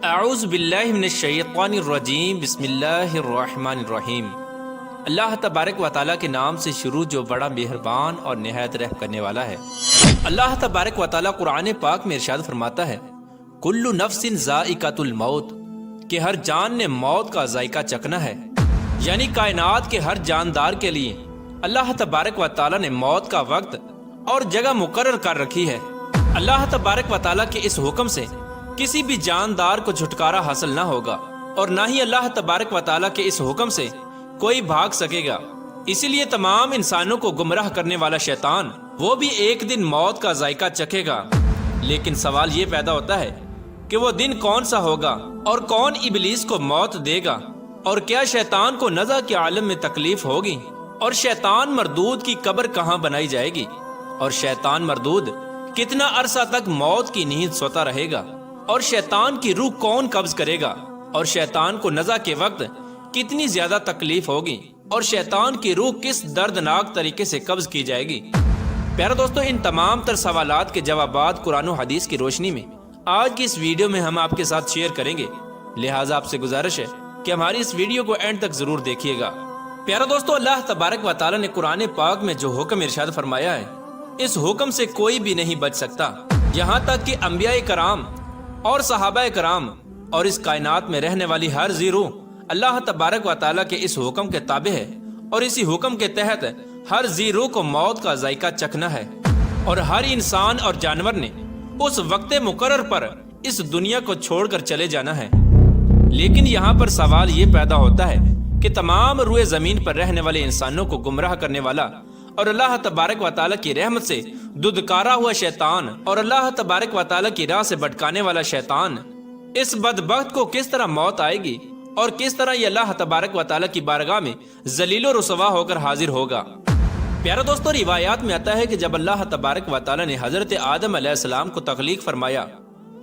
اعوذ باللہ من الشیطان الرجیم بسم اللہ الرحمن الرحیم۔ اللہ تبارک و تعالیٰ کے نام سے شروع جو بڑا مہربان اور نہایت رحم کرنے والا ہے۔ اللہ تبارک و تعالیٰ قرآن پاک میں ارشاد فرماتا ہے کل نفس ذائقۃ الموت، کہ ہر جان نے موت کا ذائقہ چکھنا ہے، یعنی کائنات کے ہر جاندار کے لیے اللہ تبارک و تعالیٰ نے موت کا وقت اور جگہ مقرر کر رکھی ہے۔ اللہ تبارک و تعالیٰ کے اس حکم سے کسی بھی جاندار کو چھٹکارا حاصل نہ ہوگا، اور نہ ہی اللہ تبارک و تعالیٰ کے اس حکم سے کوئی بھاگ سکے گا۔ اسی لیے تمام انسانوں کو گمراہ کرنے والا شیطان وہ بھی ایک دن موت کا ذائقہ چکھے گا۔ لیکن سوال یہ پیدا ہوتا ہے کہ وہ دن کون سا ہوگا اور کون ابلیس کو موت دے گا، اور کیا شیطان کو نزع کے عالم میں تکلیف ہوگی، اور شیطان مردود کی قبر کہاں بنائی جائے گی، اور شیطان مردود کتنا عرصہ تک موت کی نیند سوتا رہے گا، اور شیطان کی روح کون قبض کرے گا، اور شیطان کو نزع کے وقت کتنی زیادہ تکلیف ہوگی، اور شیطان کی روح کس دردناک طریقے سے قبض کی جائے گی۔ پیارے دوستو، ان تمام تر سوالات کے جوابات قرآن و حدیث کی روشنی میں آج کی اس ویڈیو میں ہم آپ کے ساتھ شیئر کریں گے، لہٰذا آپ سے گزارش ہے کہ ہماری اس ویڈیو کو اینڈ تک ضرور دیکھیے گا۔ پیارے دوستو، اللہ تبارک و تعالیٰ نے قرآن پاک میں جو حکم ارشاد فرمایا ہے، اس حکم سے کوئی بھی نہیں بچ سکتا، یہاں تک کہ انبیاء کرام اور صحابہ کرام اور اس کائنات میں رہنے والی ہر ذی روح اللہ تبارک و تعالیٰ کے اس حکم کے تابع ہے، اور اسی حکم کے تحت ہر ذی روح کو موت کا ذائقہ چکھنا ہے، اور ہر انسان اور جانور نے اس وقت مقرر پر اس دنیا کو چھوڑ کر چلے جانا ہے۔ لیکن یہاں پر سوال یہ پیدا ہوتا ہے کہ تمام روئے زمین پر رہنے والے انسانوں کو گمراہ کرنے والا اور اللہ تبارک و تعالیٰ کی رحمت سے دودکارا ہوا شیطان اور اللہ تبارک و تعالیٰ کی راہ سے بھٹکانے والا شیطان، اس بدبخت کو کس طرح موت آئے گی، اور کس طرح یہ اللہ تبارک و تعالیٰ کی بارگاہ میں ذلیل و رسوا ہو کر حاضر ہوگا۔ پیارے دوستو، روایات میں آتا ہے کہ جب اللہ تبارک و تعالیٰ نے حضرت آدم علیہ السلام کو تخلیق فرمایا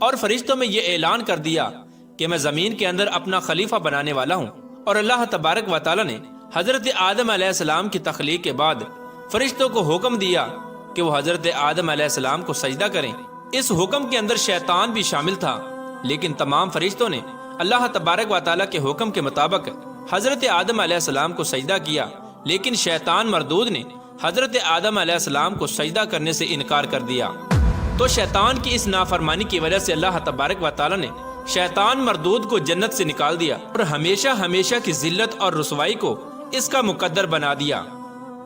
اور فرشتوں میں یہ اعلان کر دیا کہ میں زمین کے اندر اپنا خلیفہ بنانے والا ہوں، اور اللہ تبارک و تعالیٰ نے حضرت آدم علیہ السلام کی تخلیق کے بعد فرشتوں کو حکم دیا کہ وہ حضرت آدم علیہ السلام کو سجدہ کریں۔ اس حکم کے اندر شیطان بھی شامل تھا، لیکن تمام فرشتوں نے اللہ تبارک و تعالیٰ کے حکم کے مطابق حضرت آدم علیہ السلام کو سجدہ کیا، لیکن شیطان مردود نے حضرت آدم علیہ السلام کو سجدہ کرنے سے انکار کر دیا۔ تو شیطان کی اس نافرمانی کی وجہ سے اللہ تبارک و تعالیٰ نے شیطان مردود کو جنت سے نکال دیا، اور ہمیشہ ہمیشہ کی ذلت اور رسوائی کو اس کا مقدر بنا دیا۔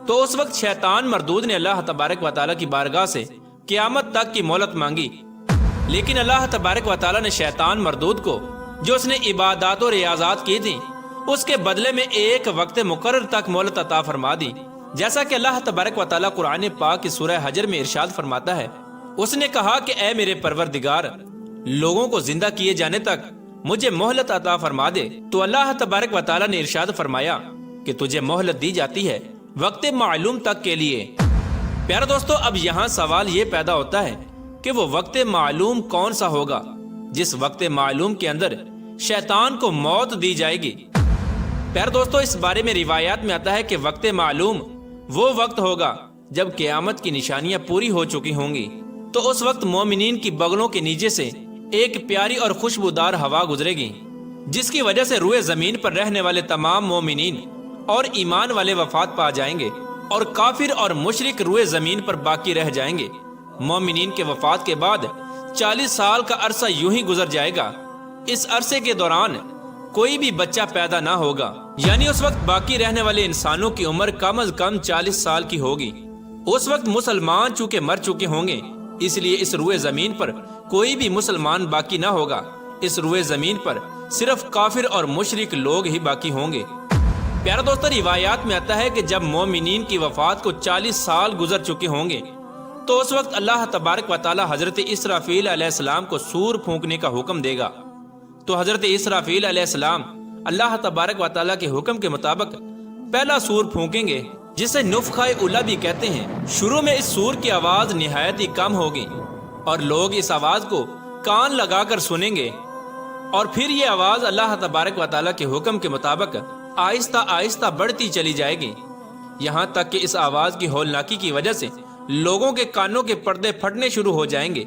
تو اس وقت شیطان مردود نے اللہ تبارک و تعالیٰ کی بارگاہ سے قیامت تک کی مہلت مانگی، لیکن اللہ تبارک و تعالیٰ نے شیطان مردود کو جو اس نے عبادات و ریاضات کی تھی اس کے بدلے میں ایک وقت مقرر تک مہلت عطا فرما دی، جیسا کہ اللہ تبارک و تعالیٰ قرآن پاک کی سورہ حجر میں ارشاد فرماتا ہے۔ اس نے کہا کہ اے میرے پروردگار، لوگوں کو زندہ کیے جانے تک مجھے مہلت عطا فرما دے۔ تو اللہ تبارک و تعالیٰ نے ارشاد فرمایا کہ تجھے مہلت دی جاتی ہے وقت معلوم تک کے لیے۔ پیارے دوستو، اب یہاں سوال یہ پیدا ہوتا ہے کہ وہ وقت معلوم کون سا ہوگا جس وقت معلوم کے اندر شیطان کو موت دی جائے گی۔ پیارے دوستو، اس بارے میں روایات میں آتا ہے کہ وقت معلوم وہ وقت ہوگا جب قیامت کی نشانیاں پوری ہو چکی ہوں گی، تو اس وقت مومنین کی بغلوں کے نیچے سے ایک پیاری اور خوشبودار ہوا گزرے گی، جس کی وجہ سے روئے زمین پر رہنے والے تمام مومنین اور ایمان والے وفات پا جائیں گے، اور کافر اور مشرک روئے زمین پر باقی رہ جائیں گے۔ مومنین کے وفات کے بعد 40 سال کا عرصہ یوں ہی گزر جائے گا۔ اس عرصے کے دوران کوئی بھی بچہ پیدا نہ ہوگا، یعنی اس وقت باقی رہنے والے انسانوں کی عمر کم از کم 40 سال کی ہوگی۔ اس وقت مسلمان چونکہ مر چکے ہوں گے، اس لیے اس روئے زمین پر کوئی بھی مسلمان باقی نہ ہوگا۔ اس روئے زمین پر صرف کافر اور مشرک لوگ ہی باقی ہوں گے۔ پیارے دوستو، روایات میں آتا ہے کہ جب مومنین کی وفات کو 40 سال گزر چکے ہوں گے، تو اس وقت اللہ تبارک و تعالی حضرت اسرافیل علیہ السلام کو سور پھونکنے کا حکم دے گا۔ تو حضرت اسرافیل علیہ السلام اللہ تبارک و تعالی کے حکم کے مطابق پہلا سور پھونکیں گے، جسے نفخہ اولا بھی کہتے ہیں۔ شروع میں اس سور کی آواز نہایت ہی کم ہوگی، اور لوگ اس آواز کو کان لگا کر سنیں گے، اور پھر یہ آواز اللہ تبارک و تعالی کے حکم کے مطابق آہستہ آہستہ بڑھتی چلی جائے گی، یہاں تک کہ اس آواز کی ہولناکی کی وجہ سے لوگوں کے کانوں کے پردے پھٹنے شروع ہو جائیں گے۔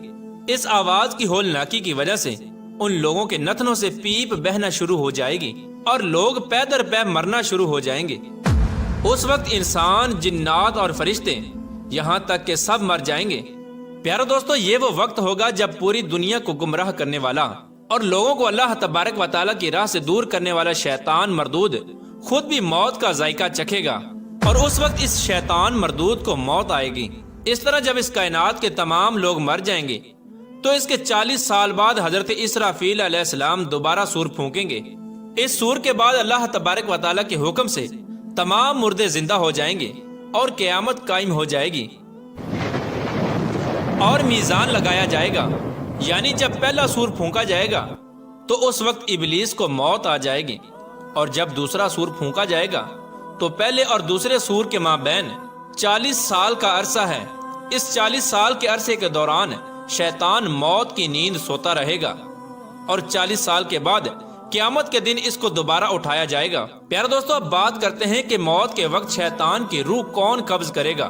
اس آواز کی ہولناکی کی وجہ سے ان لوگوں کے نتنوں سے پیپ بہنا شروع ہو جائے گی اور لوگ پے در پے مرنا شروع ہو جائیں گے۔ اس وقت انسان، جنات اور فرشتے یہاں تک کہ سب مر جائیں گے۔ پیارو دوستو، یہ وہ وقت ہوگا جب پوری دنیا کو گمراہ کرنے والا اور لوگوں کو اللہ تبارک و تعالیٰ کی راہ سے دور کرنے والا شیطان مردود خود بھی موت کا ذائقہ چکھے گا، اور اس وقت اس شیطان مردود کو موت آئے گی۔ اس طرح جب اس کائنات کے تمام لوگ مر جائیں گے تو اس کے 40 سال بعد حضرت اسرافیل علیہ السلام دوبارہ سور پھونکیں گے۔ اس سور کے بعد اللہ تبارک و تعالیٰ کے حکم سے تمام مردے زندہ ہو جائیں گے اور قیامت قائم ہو جائے گی اور میزان لگایا جائے گا۔ یعنی جب پہلا سور پھونکا جائے گا تو اس وقت ابلیس کو موت آ جائے گی، اور جب دوسرا سور پھونکا جائے گا تو پہلے اور دوسرے سور کے مابین 40 سال کا عرصہ ہے۔ اس 40 سال کے عرصے کے دوران شیطان موت کی نیند سوتا رہے گا، اور 40 سال کے بعد قیامت کے دن اس کو دوبارہ اٹھایا جائے گا۔ پیارے دوستو، اب بات کرتے ہیں کہ موت کے وقت شیطان کی روح کون قبض کرے گا،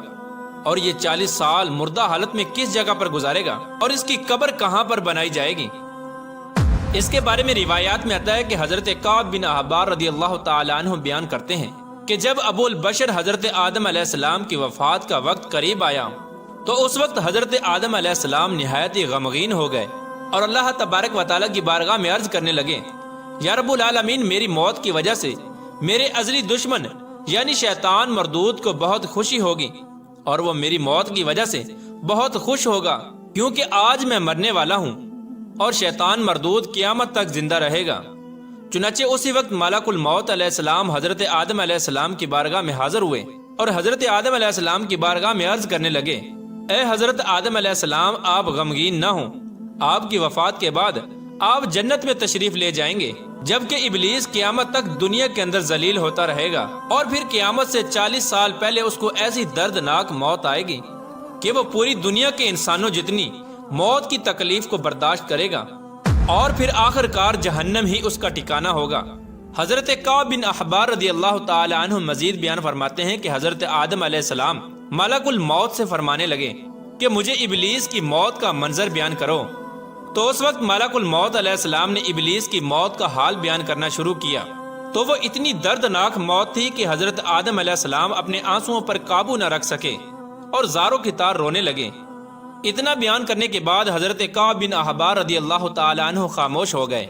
اور یہ 40 سال مردہ حالت میں کس جگہ پر گزارے گا، اور اس کی قبر کہاں پر بنائی جائے گی۔ اس کے بارے میں روایات میں آتا ہے کہ حضرت کعب بن احبار رضی اللہ تعالیٰ عنہ بیان کرتے ہیں کہ جب ابو البشر حضرت آدم علیہ السلام کی وفات کا وقت قریب آیا تو اس وقت حضرت آدم علیہ السلام نہایت ہی غمگین ہو گئے اور اللہ تبارک و تعالیٰ کی بارگاہ میں عرض کرنے لگے، یا رب العالمین، میری موت کی وجہ سے میرے ازلی دشمن یعنی شیطان مردود کو بہت خوشی ہوگی، اور وہ میری موت کی وجہ سے بہت خوش ہوگا، کیونکہ آج میں مرنے والا ہوں اور شیطان مردود قیامت تک زندہ رہے گا۔ چنانچہ اسی وقت ملک الموت علیہ السلام حضرت آدم علیہ السلام کی بارگاہ میں حاضر ہوئے اور حضرت آدم علیہ السلام کی بارگاہ میں عرض کرنے لگے، اے حضرت آدم علیہ السلام، آپ غمگین نہ ہوں، آپ کی وفات کے بعد آپ جنت میں تشریف لے جائیں گے، جبکہ ابلیس قیامت تک دنیا کے اندر ذلیل ہوتا رہے گا، اور پھر قیامت سے 40 سال پہلے اس کو ایسی دردناک موت آئے گی کہ وہ پوری دنیا کے انسانوں جتنی موت کی تکلیف کو برداشت کرے گا، اور پھر آخر کار جہنم ہی اس کا ٹھکانہ ہوگا۔ حضرت کعب بن احبار رضی اللہ تعالی عنہ مزید بیان فرماتے ہیں کہ حضرت آدم علیہ السلام ملک الموت سے فرمانے لگے کہ مجھے ابلیس کی موت کا منظر بیان کرو، تو اس وقت ملک الموت علیہ السلام نے ابلیس کی موت کا حال بیان کرنا شروع کیا، تو وہ اتنی دردناک موت تھی کہ حضرت آدم علیہ السلام اپنے آنسوؤں پر قابو نہ رکھ سکے اور زاروں کی طرح رونے لگے۔ اتنا بیان کرنے کے بعد حضرت کعب بن احبار رضی اللہ تعالی عنہ خاموش ہو گئے،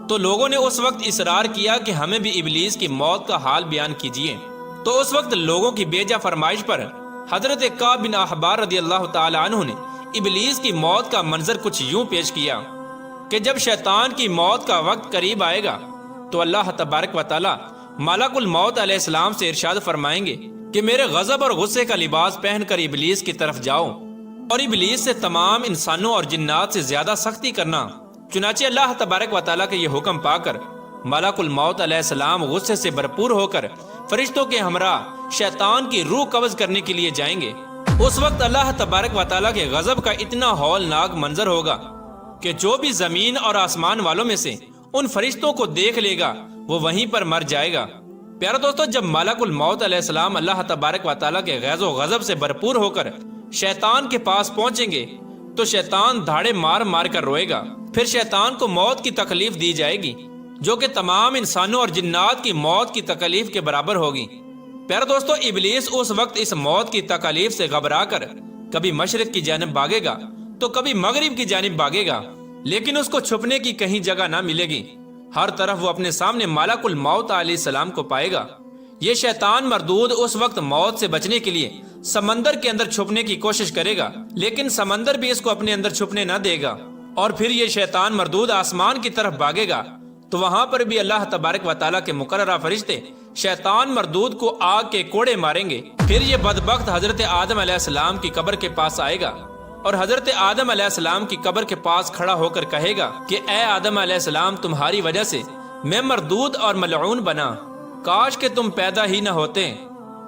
تو لوگوں نے اس وقت اصرار کیا کہ ہمیں بھی ابلیس کی موت کا حال بیان کیجیے۔ تو اس وقت لوگوں کی بیجا فرمائش پر حضرت کعب بن احبار رضی اللہ تعالی عنہ نے ابلیس کی موت کا منظر کچھ یوں پیش کیا کہ جب شیطان کی موت کا وقت قریب آئے گا تو اللہ تبارک و تعالی ملک الموت علیہ السلام سے ارشاد فرمائیں گے کہ میرے غضب اور غصے کا لباس پہن کر ابلیس کی طرف جاؤ اور ابلیس سے تمام انسانوں اور جنات سے زیادہ سختی کرنا۔ چنانچہ اللہ تبارک و تعالیٰ کے یہ حکم پا کر ملک الموت علیہ السلام غصے سے بھرپور ہو کر فرشتوں کے ہمراہ شیطان کی روح قبض کرنے کے لیے جائیں گے۔ اس وقت اللہ تبارک و تعالیٰ کے غضب کا اتنا ہولناک منظر ہوگا کہ جو بھی زمین اور آسمان والوں میں سے ان فرشتوں کو دیکھ لے گا وہ وہیں پر مر جائے گا۔ پیارے دوستو، جب ملک الموت علیہ السلام اللہ تبارک و تعالیٰ کے غیظ و غضب سے بھرپور ہو کر شیطان کے پاس پہنچیں گے تو شیطان دھاڑے مار مار کر روئے گا۔ پھر شیطان کو موت کی تکلیف دی جائے گی جو کہ تمام انسانوں اور جنات کی موت کی تکلیف کے برابر ہوگی۔ پیارے دوستو، ابلیس اس وقت اس موت کی تکلیف سے گھبرا کر کبھی مشرق کی جانب بھاگے گا تو کبھی مغرب کی جانب بھاگے گا، لیکن اس کو چھپنے کی کہیں جگہ نہ ملے گی۔ ہر طرف وہ اپنے سامنے ملک الموت علیہ السلام کو پائے گا۔ یہ شیطان مردود اس وقت موت سے بچنے کے لیے سمندر کے اندر چھپنے کی کوشش کرے گا، لیکن سمندر بھی اس کو اپنے اندر چھپنے نہ دے گا، اور پھر یہ شیطان مردود آسمان کی طرف بھاگے گا تو وہاں پر بھی اللہ تبارک و تعالیٰ کے مقررہ فرشتے شیطان مردود کو آگ کے کوڑے ماریں گے۔ پھر یہ بدبخت حضرت آدم علیہ السلام کی قبر کے پاس آئے گا اور حضرت آدم علیہ السلام کی قبر کے پاس کھڑا ہو کر کہے گا کہ اے آدم علیہ السلام، تمہاری وجہ سے میں مردود اور ملعون بنا، کاش کہ تم پیدا ہی نہ ہوتے۔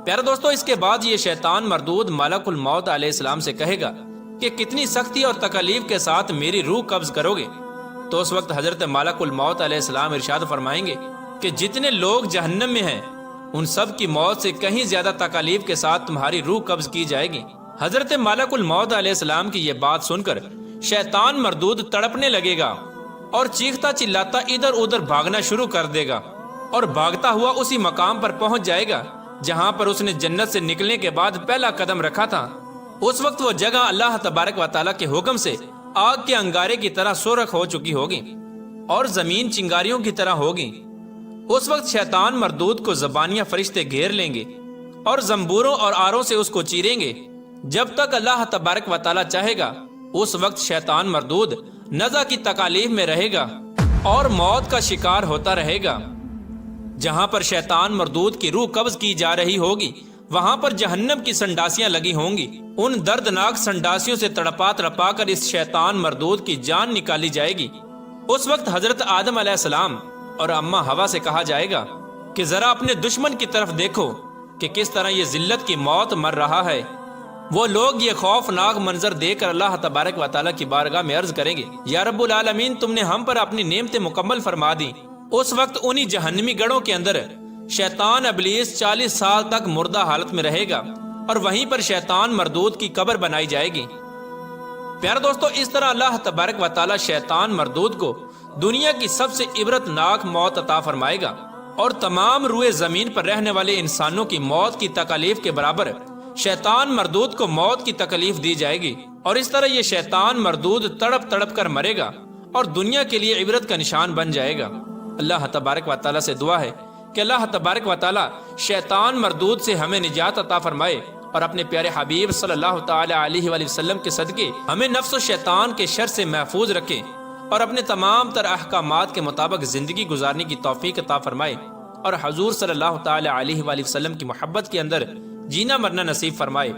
پیارے دوستو، اس کے بعد یہ شیطان مردود ملک الموت علیہ السلام سے کہے گا کہ کتنی سختی اور تکلیف کے ساتھ میری روح قبض کرو گے؟ تو اس وقت حضرت ملک الموت علیہ السلام ارشاد فرمائیں گے کہ جتنے لوگ جہنم میں ہیں ان سب کی موت سے کہیں زیادہ تکلیف کے ساتھ تمہاری روح قبض کی جائے گی۔ حضرت ملک الموت علیہ السلام کی یہ بات سن کر شیطان مردود تڑپنے لگے گا اور چیختا چلاتا ادھر ادھر بھاگنا شروع کر دے گا، اور بھاگتا ہوا اسی مقام پر پہنچ جائے گا جہاں پر اس نے جنت سے نکلنے کے بعد پہلا قدم رکھا تھا۔ اس وقت وہ جگہ اللہ تبارک و تعالیٰ کے حکم سے آگ کے انگارے کی طرح سرخ ہو چکی ہوگی اور زمین چنگاریوں کی طرح ہوگی۔ اس وقت شیطان مردود کو زبانیاں فرشتے گھیر لیں گے اور زنبوروں اور آروں سے اس کو چیریں گے جب تک اللہ تبارک و تعالیٰ چاہے گا۔ اس وقت شیطان مردود نزع کی تکالیف میں رہے گا اور موت کا شکار ہوتا رہے گا۔ جہاں پر شیطان مردود کی روح قبض کی جا رہی ہوگی وہاں پر جہنم کی سنڈاسیاں لگی ہوں گی۔ ان دردناک سنڈاسیوں سے تڑپا تڑپا کر اس شیطان مردود کی جان نکالی جائے گی۔ اس وقت حضرت آدم علیہ السلام اور اماں حوا سے کہا جائے گا کہ ذرا اپنے دشمن کی طرف دیکھو کہ کس طرح یہ ذلت کی موت مر رہا ہے۔ وہ لوگ یہ خوفناک منظر دیکھ کر اللہ تبارک و تعالیٰ کی بارگاہ میں عرض کریں گے، یا رب العالمین، تم نے ہم پر اپنی نعمتیں مکمل فرما دی۔ اس وقت انہی جہنمی گڑھوں کے اندر شیطان ابلیس 40 سال تک مردہ حالت میں رہے گا اور وہیں پر شیطان مردود کی قبر بنائی جائے گی۔ پیارے دوستو، اس طرح اللہ تبارک و تعالیٰ شیطان مردود کو دنیا کی سب سے عبرت ناک موت عطا فرمائے گا اور تمام روئے زمین پر رہنے والے انسانوں کی موت کی تکلیف کے برابر شیطان مردود کو موت کی تکلیف دی جائے گی، اور اس طرح یہ شیطان مردود تڑپ تڑپ کر مرے گا اور دنیا کے لیے عبرت کا نشان بن جائے گا۔ اللہ تبارک و تعالیٰ سے دعا ہے کہ اللہ تبارک و تعالیٰ شیطان مردود سے ہمیں نجات عطا فرمائے اور اپنے پیارے حبیب صلی اللہ تعالی علیہ وآلہ وسلم کے صدقے ہمیں نفس و شیطان کے شر سے محفوظ رکھے اور اپنے تمام تر احکامات کے مطابق زندگی گزارنے کی توفیق عطا فرمائے اور حضور صلی اللہ تعالی علیہ وآلہ وسلم کی محبت کے اندر جینا مرنا نصیب فرمائے۔